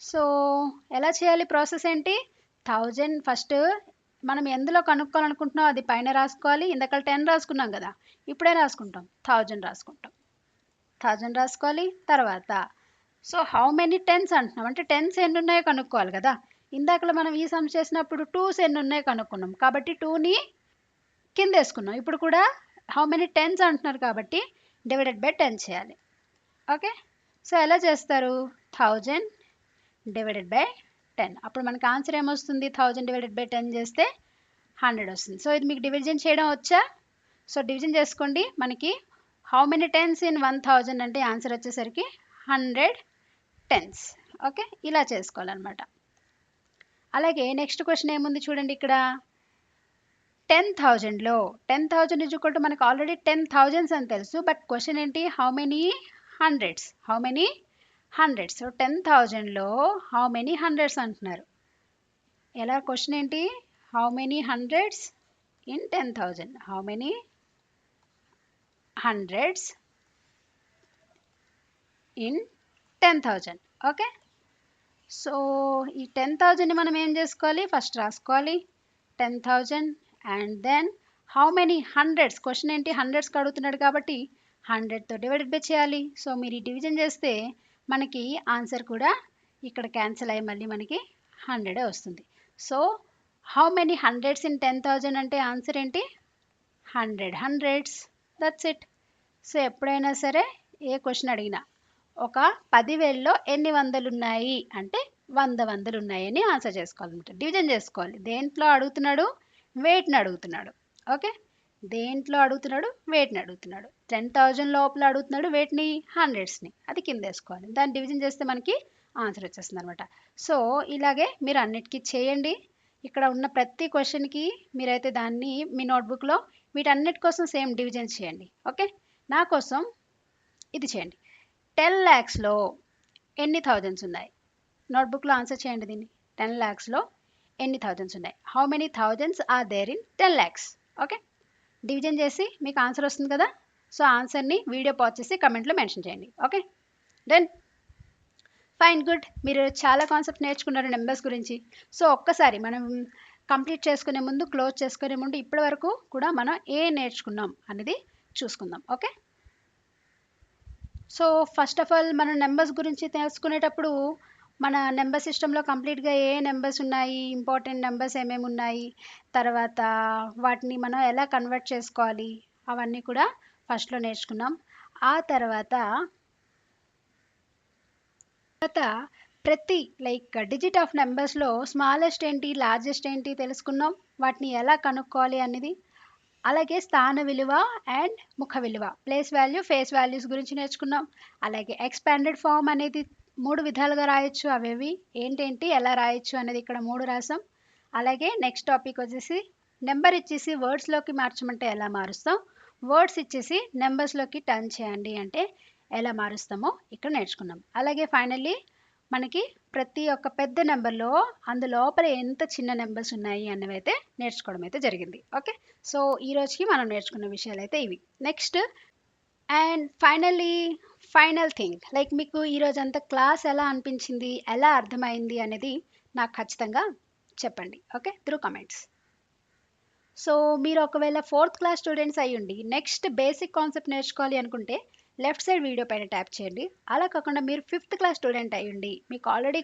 So ఎలా చేయాలి, ప్రాసెస్ ఏంటి? 1000 ఫస్ట్ మనం ఎందులో కనుక్కోవాలనుకుంటున్నాం అది పైన రాసుకోవాలి. ఇందాక 10 రాసుకున్నాం కదా, ఇప్పుడే రాసుకుంటాం 1000 రాసుకుంటాం. 1000 రాసుకోవాలి. తర్వాత సో హౌ మెనీ టెన్స్ అంటున్నాం అంటే టెన్స్ ఎన్ని ఉన్నాయో కనుక్కోవాలి కదా. ఇందాకలో మనం ఈ సమ్ చేసినప్పుడు టూస్ ఎన్ని ఉన్నాయో కనుక్కున్నాం కాబట్టి 2ని కింద వేసుకున్నాం. ఇప్పుడు కూడా హౌ మెనీ టెన్స్ అంటున్నారు కాబట్టి డివైడెడ్ బై 10 చేయాలి. ఓకే. సో ఎలా చేస్తారు? 1000 డివైడెడ్ బై 10. అప్పుడు మనకి ఆన్సర్ ఏమొస్తుంది? 1000 డివైడెడ్ బై 10 చేస్తే 100 వస్తుంది. సో ఇది మీకు డివిజన్ చేయడం వచ్చా? సో డివిజన్ చేసుకోండి. మనకి హౌ మెనీ టెన్స్ ఇన్ 1000 అంటే ఆన్సర్ వచ్చేసరికి 100 టెన్స్. ఓకే, ఇలా చేసుకోవాలన్నమాట. అలాగే నెక్స్ట్ క్వశ్చన్ ఏముంది చూడండి ఇక్కడ. 10,000లో 10,000 ఈజ్ ఈక్వల్ టు మనకు ఆల్రెడీ 10,000s అని తెలుసు. బట్ క్వశ్చన్ ఏంటి? How many hundreds. How many hundreds. So 10,000లో హౌ మెనీ హండ్రెడ్స్ అంటున్నారు. ఎలా క్వశ్చన్ ఏంటి? How many hundreds in 10,000. How many hundreds in 10,000. Okay. So ఈ 10,000ని మనం ఏం చేసుకోవాలి? ఫస్ట్ రాసుకోవాలి 10,000 and then how many hundreds. Question ఏంటి? హండ్రెడ్స్కి అడుగుతున్నాడు కాబట్టి 100తో డివైడెడ్ బై చేయాలి. సో మీరు ఈ డివిజన్ చేస్తే మనకి ఆన్సర్ కూడా ఇక్కడ క్యాన్సిల్ అయ్యి మళ్ళీ మనకి 100 వస్తుంది. So how many hundreds in 10,000 అంటే ఆన్సర్ ఏంటి? 100 హండ్రెడ్స్. That's it. సో ఎప్పుడైనా సరే ఏ క్వశ్చన్ అడిగినా ఒక 10,000లో ఎన్ని వందలు ఉన్నాయి అంటే 100 వందలు ఉన్నాయని ఆన్సర్ చేసుకోవాలన్నమాట. డివిజన్ చేసుకోవాలి. దేంట్లో అడుగుతున్నాడు? వెయిట్ని అడుగుతున్నాడు. ఓకే, దేంట్లో అడుగుతున్నాడు? వెయిట్ని అడుగుతున్నాడు. 10,000 లోపల అడుగుతున్నాడు వెయిట్ని, హండ్రెడ్స్ని, అది కింద వేసుకోవాలి. దాన్ని డివిజన్ చేస్తే మనకి ఆన్సర్ వచ్చేస్తుంది అనమాట. సో ఇలాగే మీరు అన్నిటికీ చేయండి. ఇక్కడ ఉన్న ప్రతి క్వశ్చన్కి మీరైతే దాన్ని మీ నోట్బుక్లో వీటన్నిటి కోసం సేమ్ డివిజన్ చేయండి. ఓకే, నా కోసం ఇది చేయండి. 10 lakhsలో ఎన్ని థౌజండ్స్ ఉన్నాయి? నోట్బుక్లో ఆన్సర్ చేయండి దీన్ని. 10 lakhsలో ఎన్ని థౌజండ్స్ ఉన్నాయి? How many thousands are there in 10 lakhs? Okay, division చేసి మీకు ఆన్సర్ వస్తుంది కదా. సో ఆన్సర్ని వీడియో పాజ్ చేసి కమెంట్లో మెన్షన్ చేయండి. Okay, then fine, good. మీరు చాలా కాన్సెప్ట్ నేర్చుకున్నారు నెంబర్స్ గురించి. సో ఒక్కసారి మనం కంప్లీట్ చేసుకునే ముందు, క్లోజ్ చేసుకునే ముందు ఇప్పటి వరకు కూడా మనం ఏ నేర్చుకున్నాం అనేది చూసుకుందాం. Okay, so first of all మనం నెంబర్స్ గురించి తెలుసుకునేటప్పుడు మన నెంబర్ సిస్టంలో కంప్లీట్గా ఏ నెంబర్స్ ఉన్నాయి, ఇంపార్టెంట్ నెంబర్స్ ఏమేమి ఉన్నాయి, తర్వాత వాటిని మనం ఎలా కన్వర్ట్ చేసుకోవాలి అవన్నీ కూడా ఫస్ట్లో నేర్చుకున్నాం. ఆ తర్వాత ప్రతి డిజిట్ ఆఫ్ నెంబర్స్లో స్మాలెస్ట్ ఏంటి, లార్జెస్ట్ ఏంటి తెలుసుకున్నాం. వాటిని ఎలా కనుక్కోవాలి అనేది. అలాగే స్థాన విలువ అండ్ ముఖ విలువ, ప్లేస్ వాల్యూ, ఫేస్ వాల్యూస్ గురించి నేర్చుకున్నాం. అలాగే ఎక్స్పాండెడ్ ఫామ్ అనేది 3 విధాలుగా రాయొచ్చు. అవేవి ఏంటేంటి, ఎలా రాయొచ్చు అనేది ఇక్కడ 3 రాసాం. అలాగే నెక్స్ట్ టాపిక్ వచ్చేసి నెంబర్ ఇచ్చేసి వర్డ్స్లోకి మార్చమంటే ఎలా మారుస్తాం, వర్డ్స్ ఇచ్చేసి నెంబర్స్లోకి టర్న్ చేయండి అంటే ఎలా మారుస్తామో ఇక్కడ నేర్చుకున్నాం. అలాగే ఫైనల్లీ మనకి ప్రతి ఒక్క పెద్ద నెంబర్లో అందులోపల ఎంత చిన్న నెంబర్స్ ఉన్నాయి అన్నవి అయితే నేర్చుకోవడం అయితే జరిగింది. ఓకే, సో ఈ రోజుకి మనం నేర్చుకున్న విషయాలు అయితే ఇవి. నెక్స్ట్ అండ్ ఫైనల్ థింగ్, మీకు ఈరోజు అంతా క్లాస్ ఎలా అనిపించింది, ఎలా అర్థమైంది అనేది నాకు ఖచ్చితంగా చెప్పండి. Okay, through comments. సో మీరు ఒకవేళ 4th క్లాస్ స్టూడెంట్స్ అయ్యుండి నెక్స్ట్ బేసిక్ కాన్సెప్ట్ నేర్చుకోవాలి అనుకుంటే లెఫ్ట్ సైడ్ వీడియో పైన ట్యాప్ చేయండి. అలా కాకుండా మీరు 5th క్లాస్ స్టూడెంట్ అయ్యుండి మీకు ఆల్రెడీ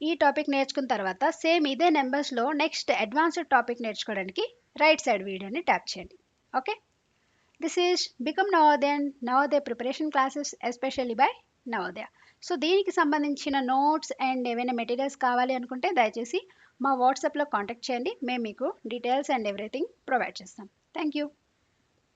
ఈ టాపిక్ నేర్చుకున్న తర్వాత సేమ్ ఇదే నెంబర్స్లో నెక్స్ట్ అడ్వాన్స్డ్ టాపిక్ నేర్చుకోవడానికి రైట్ సైడ్ వీడియోని ట్యాప్ చేయండి. Okay, this is become Navodaya preparation classes especially by Navodaya. So దీనికి సంబంధించిన నోట్స్ అండ్ ఏవైనా మెటీరియల్స్ కావాలి అనుకుంటే దయచేసి మా వాట్సాప్లో కాంటాక్ట్ చేయండి. మేము మీకు డీటెయిల్స్ అండ్ ఎవ్రీథింగ్ ప్రొవైడ్ చేస్తాం. Thank you.